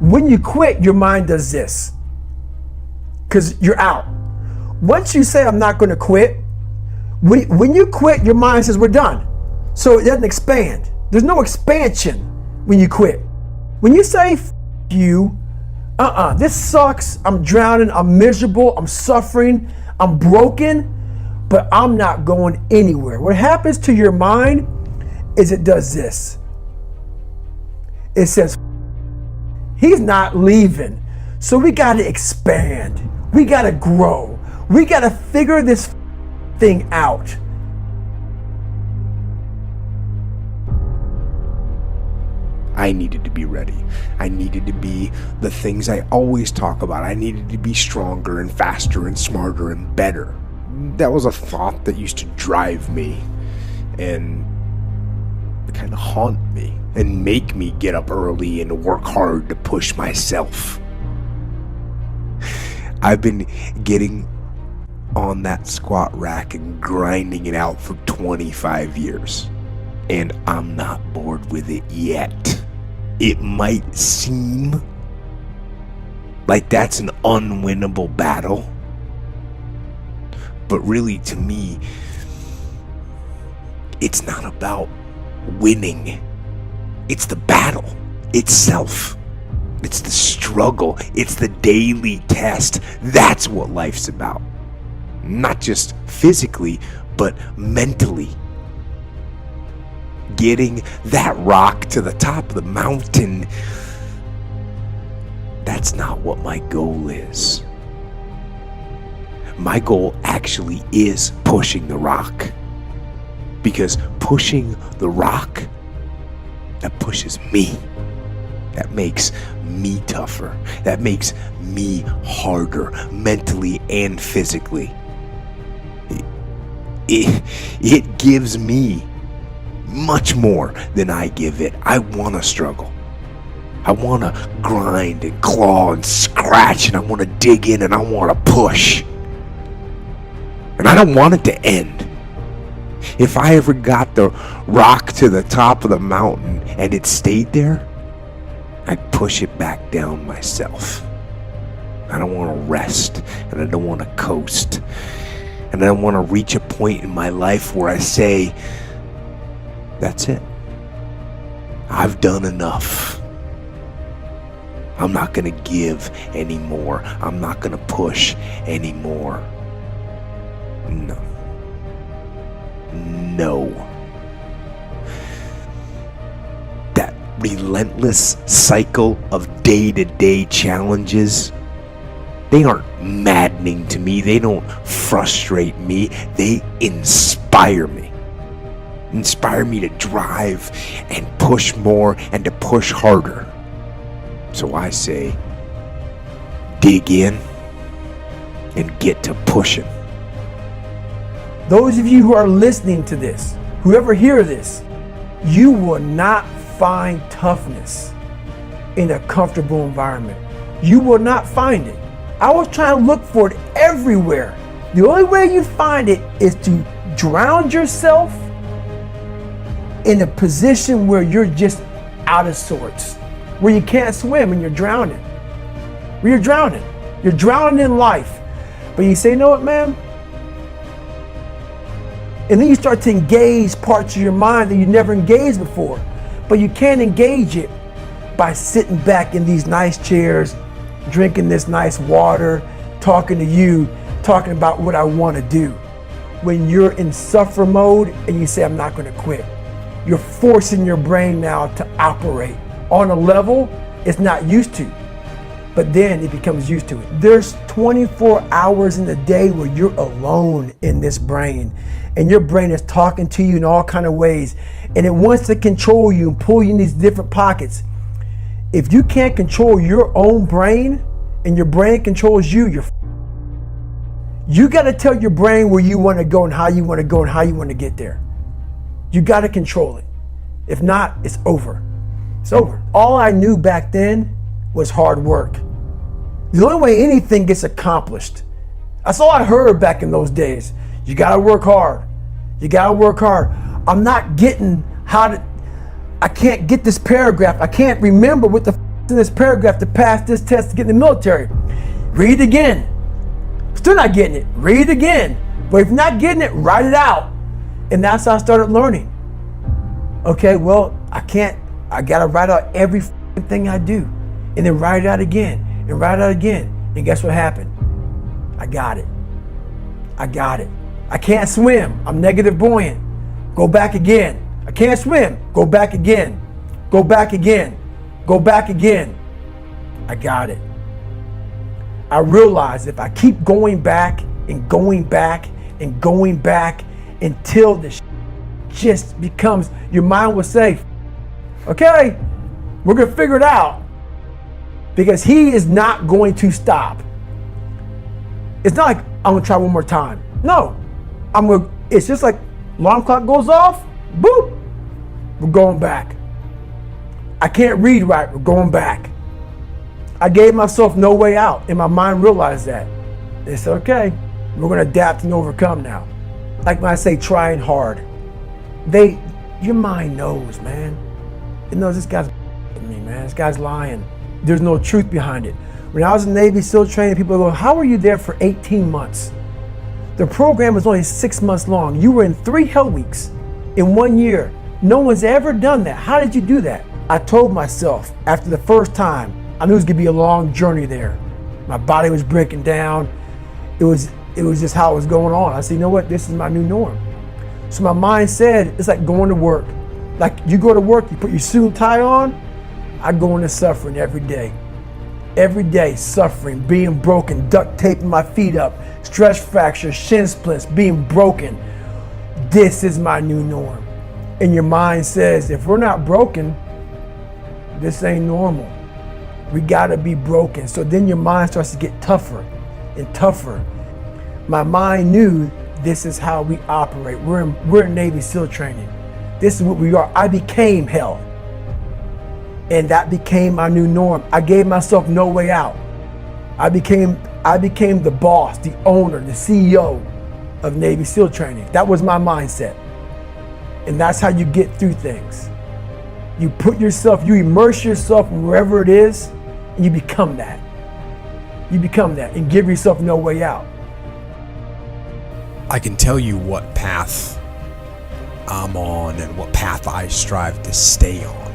When you quit, your mind does this, because you're out. Once you say, I'm not going to quit, when you quit, your mind says, we're done. So it doesn't expand. There's no expansion when you quit. When you say, you, this sucks, I'm drowning, I'm miserable, I'm suffering, I'm broken, but I'm not going anywhere. What happens to your mind is it does this. It says, he's not leaving. So we got to expand. We got to grow. We got to figure this thing out. I needed to be ready. I needed to be the things I always talk about. I needed to be stronger and faster and smarter and better. That was a thought that used to drive me and kind of haunt me and make me get up early and work hard to push myself. I've been getting on that squat rack and grinding it out for 25 years. And I'm not bored with it yet. It might seem like that's an unwinnable battle, but really to me, it's not about winning. It's the battle itself. It's the struggle. It's the daily test. That's what life's about. Not just physically, but mentally. Getting that rock to the top of the mountain, that's not what my goal is. My goal actually is pushing the rock. Because pushing the rock, that pushes me. That makes me tougher. That makes me harder, mentally and physically. It gives me much more than I give it. I want to struggle. I want to grind and claw and scratch, and I want to dig in and I want to push. And I don't want it to end. If I ever got the rock to the top of the mountain and it stayed there, I'd push it back down myself. I don't want to rest, and I don't want to coast. And I don't want to reach a point in my life where I say, that's it. I've done enough. I'm not going to give anymore. I'm not going to push anymore. No. That relentless cycle of day-to-day challenges, they aren't maddening to me. They don't frustrate me. They inspire me. Inspire me to drive and push more and to push harder. So I say, dig in and get to pushing. Those of you who are listening to this, whoever hear this, you will not find toughness in a comfortable environment. You will not find it. I was trying to look for it everywhere. The only way you find it is to drown yourself in a position where you're just out of sorts, where you can't swim and you're drowning. Where you're drowning. You're drowning in life. But you say, you know what, man? And then you start to engage parts of your mind that you never engaged before. But you can't engage it by sitting back in these nice chairs, drinking this nice water, talking to you, talking about what I want to do. When you're in suffer mode and you say, I'm not going to quit. You're forcing your brain now to operate on a level it's not used to. But then it becomes used to it. There's 24 hours in the day where you're alone in this brain. And your brain is talking to you in all kinds of ways. And it wants to control you and pull you in these different pockets. If you can't control your own brain and your brain controls you, you got to tell your brain where you want to go and how you want to go and how you want to get there. You got to control it. If not, it's over. It's over. All I knew back then was hard work. The only way anything gets accomplished. That's all I heard back in those days. You got to work hard. You got to work hard. I'm not getting I can't get this paragraph. I can't remember what the in this paragraph to pass this test to get in the military. Read it again. Still not getting it. Read it again. But if you're not getting it, write it out. And that's how I started learning. Okay, well, I gotta write out every thing I do. And then write it out again. And write it out again. And guess what happened? I got it. I got it. I can't swim. I'm negative buoyant. Go back again. I can't swim. Go back again. Go back again. Go back again. I got it. I realized if I keep going back and going back and going back until the just becomes, your mind will say, okay, we're going to figure it out, because he is not going to stop. It's not like I'm going to try one more time. No, it's just like alarm clock goes off, boop, we're going back. I can't read right, we're going back. I gave myself no way out, and my mind realized that. It's okay, we're going to adapt and overcome now. Like when I say trying hard, your mind knows, man. It knows this guy's me, man. This guy's lying. There's no truth behind it. When I was in Navy SEAL training, people go, how were you there for 18 months? The program was only 6 months long. You were in 3 hell weeks in 1 year. No one's ever done that. How did you do that? I told myself after the first time, I knew it was gonna be a long journey there. My body was breaking down. It was just how it was going on. I said, you know what? This is my new norm. So my mind said, it's like going to work. Like you go to work, you put your suit and tie on. I go into suffering every day. Every day, suffering, being broken, duct taping my feet up, stress fractures, shin splints, being broken. This is my new norm. And your mind says, if we're not broken, this ain't normal. We gotta be broken. So then your mind starts to get tougher and tougher. My mind knew this is how we operate. We're in Navy SEAL training. This is what we are. I became hell. And that became my new norm. I gave myself no way out. I became the boss, the owner, the CEO of Navy SEAL training. That was my mindset. And that's how you get through things. You immerse yourself wherever it is, and you become that. You become that and give yourself no way out. I can tell you what path I'm on and what path I strive to stay on.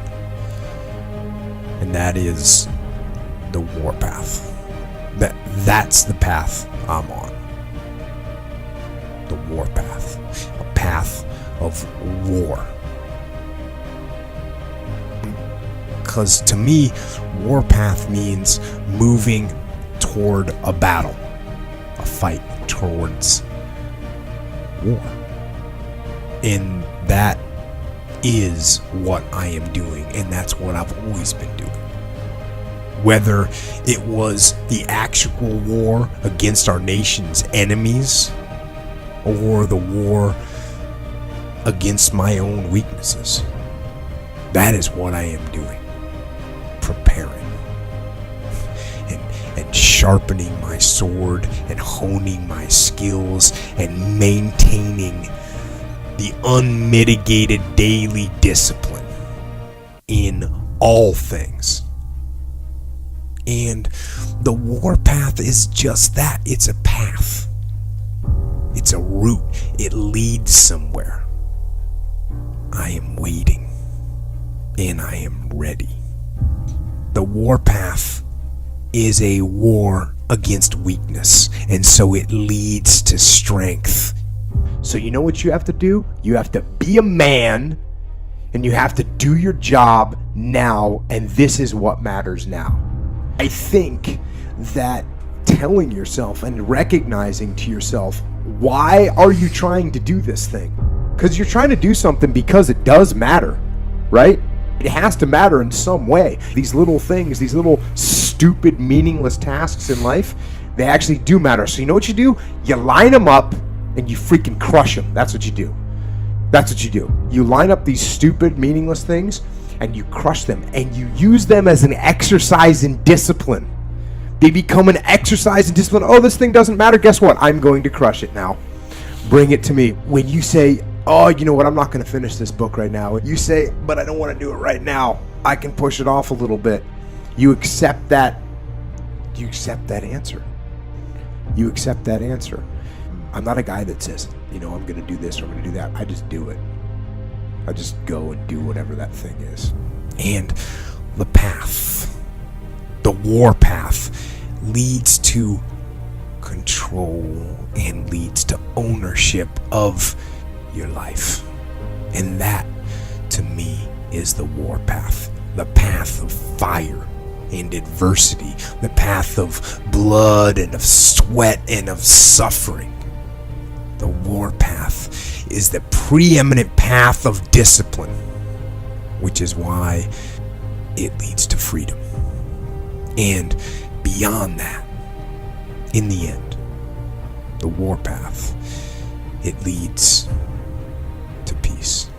And that is the war path. That's the path I'm on. The war path. A path of war. Because to me, war path means moving toward a battle, a fight towards war. And that is what I am doing, and that's what I've always been doing. Whether it was the actual war against our nation's enemies or the war against my own weaknesses, that is what I am doing. Preparing and sharpening my sword and honing my skills and maintaining the unmitigated daily discipline in all things. And the war path is just that. It's a path. It's a route. It leads somewhere. I am waiting, and I am ready. The war path is a war against weakness, and so it leads to strength. So you know what you have to do? You have to be a man, and you have to do your job now, and this is what matters now. I think that telling yourself and recognizing to yourself, why are you trying to do this thing? Because you're trying to do something because it does matter, right? It has to matter in some way. These little things, these little stupid, meaningless tasks in life, they actually do matter. So you know what you do? You line them up and you freaking crush them. That's what you do. That's what you do. You line up these stupid, meaningless things and you crush them, and you use them as an exercise in discipline. They become an exercise in discipline. Oh, this thing doesn't matter. Guess what? I'm going to crush it now. Bring it to me. When you say, oh, you know what? I'm not going to finish this book right now. You say, but I don't want to do it right now. I can push it off a little bit. You accept that. You accept that answer. You accept that answer. I'm not a guy that says, I'm going to do this or I'm going to do that. I just do it. I just go and do whatever that thing is. And the path, the war path, leads to control and leads to ownership of your life. And that, to me, is the war path. The path of fire and adversity. The path of blood and of sweat and of suffering. The war path is the preeminent path of discipline, which is why it leads to freedom. And beyond that, in the end, the war path, it leads to peace.